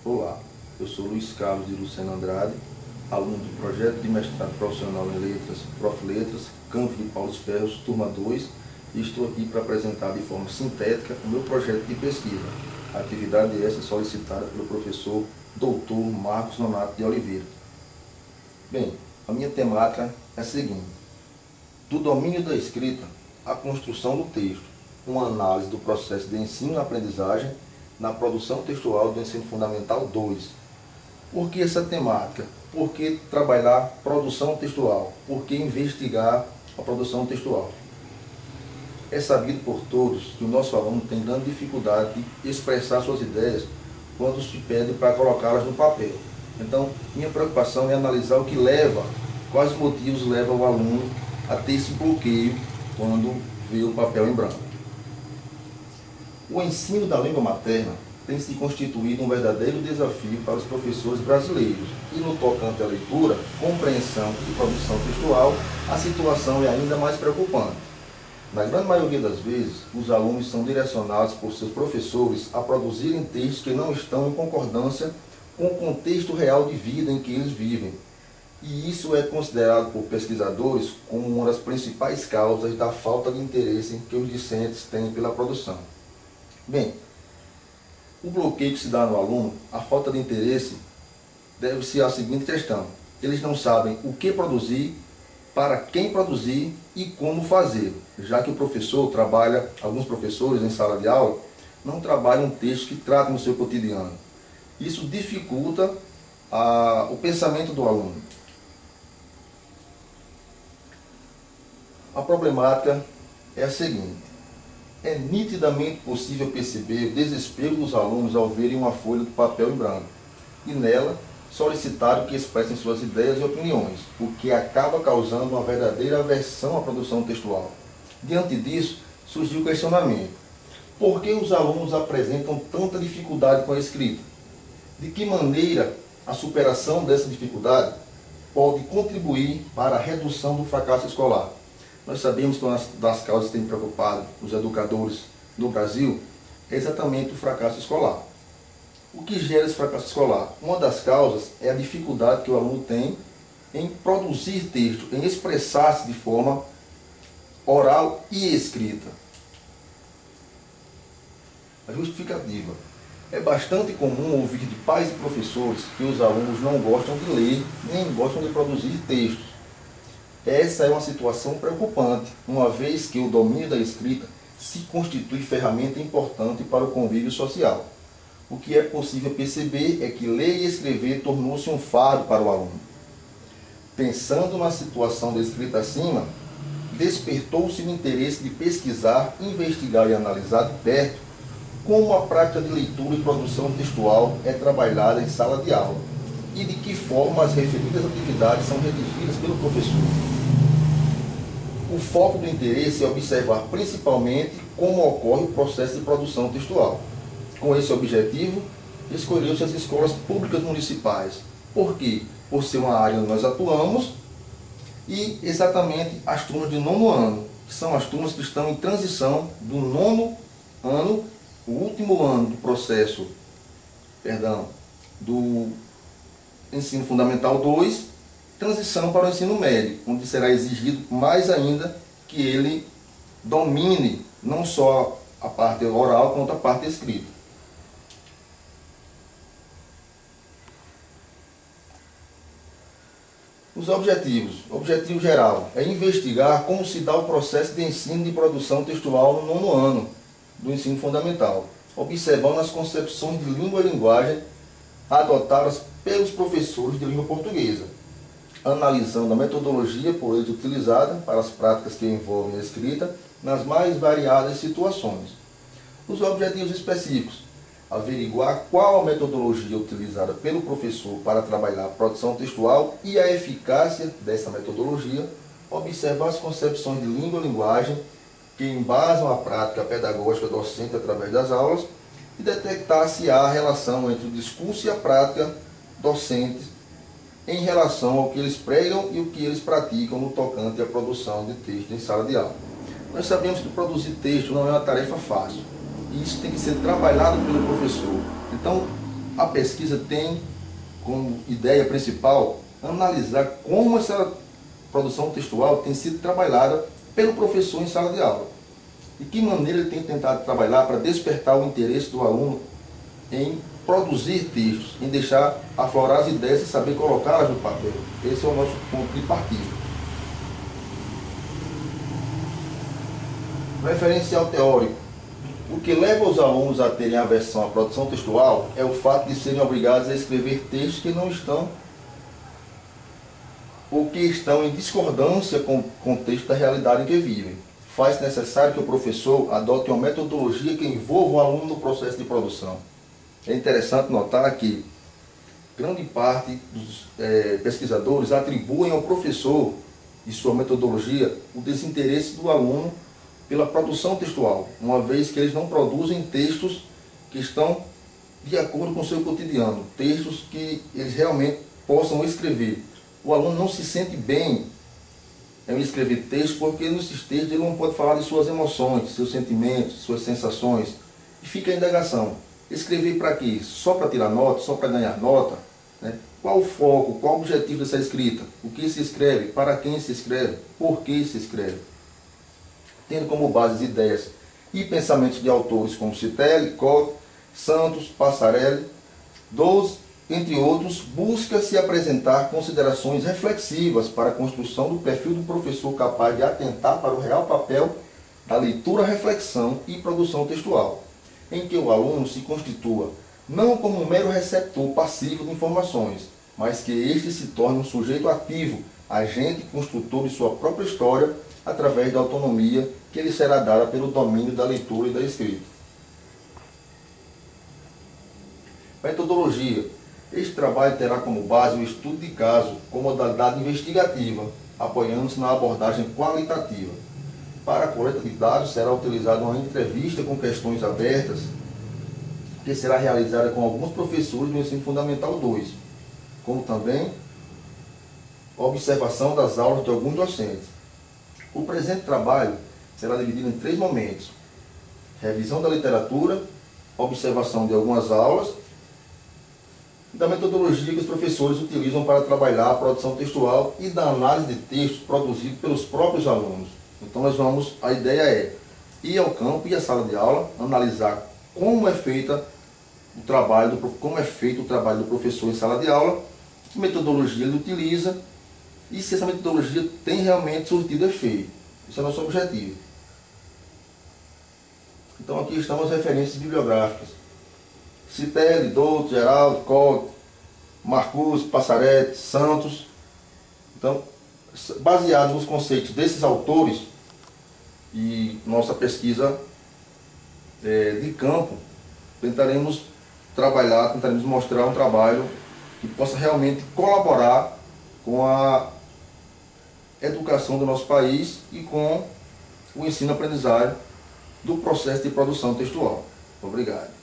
Olá, eu sou Luiz Carlos de Lucena Andrade, aluno do projeto de mestrado profissional em Letras, Prof. Letras, Campus de Paulo Ferros, turma 2, e estou aqui para apresentar de forma sintética o meu projeto de pesquisa. A atividade essa solicitada pelo professor Dr. Marcos Nonato de Oliveira. Bem, a minha temática é a seguinte: do domínio da escrita à construção do texto, uma análise do processo de ensino e aprendizagem na produção textual do ensino fundamental 2. Por que essa temática? Por que trabalhar produção textual? Por que investigar a produção textual? É sabido por todos que o nosso aluno tem grande dificuldade de expressar suas ideias quando se pede para colocá-las no papel. Então, minha preocupação é analisar o que leva, quais motivos levam o aluno a ter esse bloqueio quando vê o papel em branco. O ensino da língua materna tem se constituído um verdadeiro desafio para os professores brasileiros e, no tocante à leitura, compreensão e produção textual, a situação é ainda mais preocupante. Na grande maioria das vezes, os alunos são direcionados por seus professores a produzirem textos que não estão em concordância com o contexto real de vida em que eles vivem. E isso é considerado por pesquisadores como uma das principais causas da falta de interesse que os discentes têm pela produção. Bem, o bloqueio que se dá no aluno, a falta de interesse, deve-se à seguinte questão: eles não sabem o que produzir, para quem produzir e como fazer, já que o professor trabalha, alguns professores em sala de aula, não trabalham um texto que trata no seu cotidiano. Isso dificulta o pensamento do aluno. A problemática é a seguinte: é nitidamente possível perceber o desespero dos alunos ao verem uma folha de papel em branco e nela solicitaram que expressem suas ideias e opiniões, o que acaba causando uma verdadeira aversão à produção textual. Diante disso, surgiu o questionamento: por que os alunos apresentam tanta dificuldade com a escrita? De que maneira a superação dessa dificuldade pode contribuir para a redução do fracasso escolar? Nós sabemos que uma das causas que tem preocupado os educadores no Brasil é exatamente o fracasso escolar. O que gera esse fracasso escolar? Uma das causas é a dificuldade que o aluno tem em produzir texto, em expressar-se de forma oral e escrita. A justificativa: é bastante comum ouvir de pais e professores que os alunos não gostam de ler, nem gostam de produzir textos. Essa é uma situação preocupante, uma vez que o domínio da escrita se constitui ferramenta importante para o convívio social. O que é possível perceber é que ler e escrever tornou-se um fardo para o aluno. Pensando na situação descrita acima, despertou-se o interesse de pesquisar, investigar e analisar de perto como a prática de leitura e produção textual é trabalhada em sala de aula e de que forma as referidas atividades são redigidas pelo professor. O foco do interesse é observar principalmente como ocorre o processo de produção textual. Com esse objetivo, escolheu-se as escolas públicas municipais. Por quê? Por ser uma área onde nós atuamos e exatamente as turmas de 9º ano, que são as turmas que estão em transição do 9º ano, o último ano do processo, do ensino fundamental 2, transição para o ensino médio, onde será exigido mais ainda que ele domine não só a parte oral, quanto a parte escrita. Os objetivos. O objetivo geral é investigar como se dá o processo de ensino de produção textual no 9º ano do ensino fundamental, observando as concepções de língua e linguagem adotadas pelos professores de língua portuguesa, analisando a metodologia por eles utilizada para as práticas que envolvem a escrita nas mais variadas situações. Os objetivos específicos: averiguar qual a metodologia utilizada pelo professor para trabalhar a produção textual e a eficácia dessa metodologia, observar as concepções de língua e linguagem que embasam a prática pedagógica docente através das aulas e detectar se há relação entre o discurso e a prática docente em relação ao que eles pregam e o que eles praticam no tocante à produção de texto em sala de aula. Nós sabemos que produzir texto não é uma tarefa fácil, e isso tem que ser trabalhado pelo professor. Então, a pesquisa tem como ideia principal analisar como essa produção textual tem sido trabalhada pelo professor em sala de aula. De que maneira ele tem tentado trabalhar para despertar o interesse do aluno em produzir textos, em deixar aflorar as ideias e saber colocá-las no papel. Esse é o nosso ponto de partida. Referencial teórico. O que leva os alunos a terem aversão à produção textual é o fato de serem obrigados a escrever textos que não estão ou que estão em discordância com o contexto da realidade em que vivem. Faz necessário que o professor adote uma metodologia que envolva o aluno no processo de produção. É interessante notar que grande parte dos pesquisadores atribuem ao professor e sua metodologia o desinteresse do aluno pela produção textual, uma vez que eles não produzem textos que estão de acordo com o seu cotidiano, textos que eles realmente possam escrever. O aluno não se sente bem em escrever textos porque nesses textos ele não pode falar de suas emoções, de seus sentimentos, de suas sensações, e fica a indagação. Escrever para quê? Só para tirar nota? Só para ganhar nota? Né? Qual o foco? Qual o objetivo dessa escrita? O que se escreve? Para quem se escreve? Por que se escreve? Tendo como base as ideias e pensamentos de autores como Citelli, Koch, Santos, Passarelli, entre outros, busca-se apresentar considerações reflexivas para a construção do perfil do professor capaz de atentar para o real papel da leitura, reflexão e produção textual, em que o aluno se constitua não como um mero receptor passivo de informações, mas que este se torne um sujeito ativo, agente construtor de sua própria história, através da autonomia que lhe será dada pelo domínio da leitura e da escrita. Metodologia. Este trabalho terá como base o estudo de caso como modalidade investigativa, apoiando-se na abordagem qualitativa. Para a coleta de dados será utilizada uma entrevista com questões abertas, que será realizada com alguns professores do ensino fundamental 2, como também a observação das aulas de alguns docentes. O presente trabalho será dividido em 3 momentos: revisão da literatura, observação de algumas aulas e da metodologia que os professores utilizam para trabalhar a produção textual e da análise de textos produzidos pelos próprios alunos. Então a ideia é ir ao campo e à sala de aula, analisar como é feito o trabalho do professor em sala de aula, que metodologia ele utiliza e se essa metodologia tem realmente surtido efeito. Esse é o nosso objetivo. Então aqui estão as referências bibliográficas. Citelli, Douto, Geraldo, Koch, Marcuse, Passarelli, Santos. Então, baseado nos conceitos desses autores e nossa pesquisa de campo, tentaremos mostrar um trabalho que possa realmente colaborar com a educação do nosso país e com o ensino-aprendizagem do processo de produção textual. Obrigado.